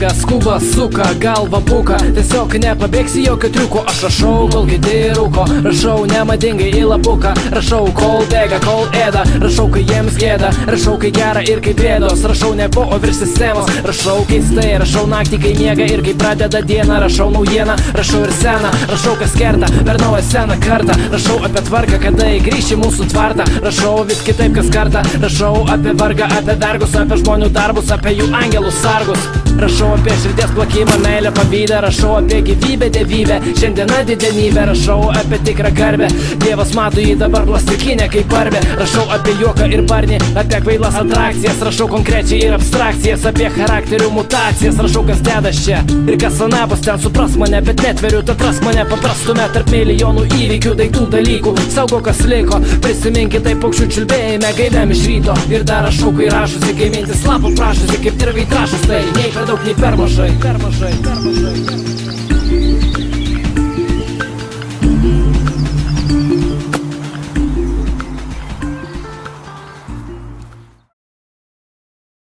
bėga, skuba, suka, galva buka. Tiesiog nepabėgsi jokio triuko. Aš rašau, kol kiti rūko. Rašau nemadingai į lapuką. Rašau, kol bėga, kol ėda. Rašau, kai jiems gėda. Rašau, kai gera ir kai bėdos. Rašau ne po, o virš sistemos. Rašau keistai, rašau naktį, kai miega ir kai pradeda dieną. Rašau naujieną, rašau ir seną. Rašau, kas kerta per naują seną kartą. Rašau apie tvarką, kada įgrįši mūsų tvartą. Rašau vis kitaip kas kartą. Rašau apie vargą, apie vergus, apie žmonių darbus, apie jų angelus sargus. Rašau apie širdies plakimą, meilę, pavydą. Rašau apie gyvybę, dievybę, šiandiena didenybę. Rašau apie tikrą garbę, Dievas mato jį dabar plastikinę kaip barbę. Rašau apie juoką ir barnį, apie kvailas atrakcijas. Rašau konkrečiai ir abstrakcijas, apie charakterių mutacijas. Rašau, kas dedas čia ir kas anapus ten, supras mane, bet netveriu, atras mane paprastume tarp milijonų įvykių, daiktų, dalykų. Saugo, kas liko, prisiminkit tai paukščių čiulbėjime, gaidėm iš ryto. Ir dar rašau, kai rašusi, kai mintis lapo prašusi, kaip dirbai trašus, tai nei per daug, nei per mažai.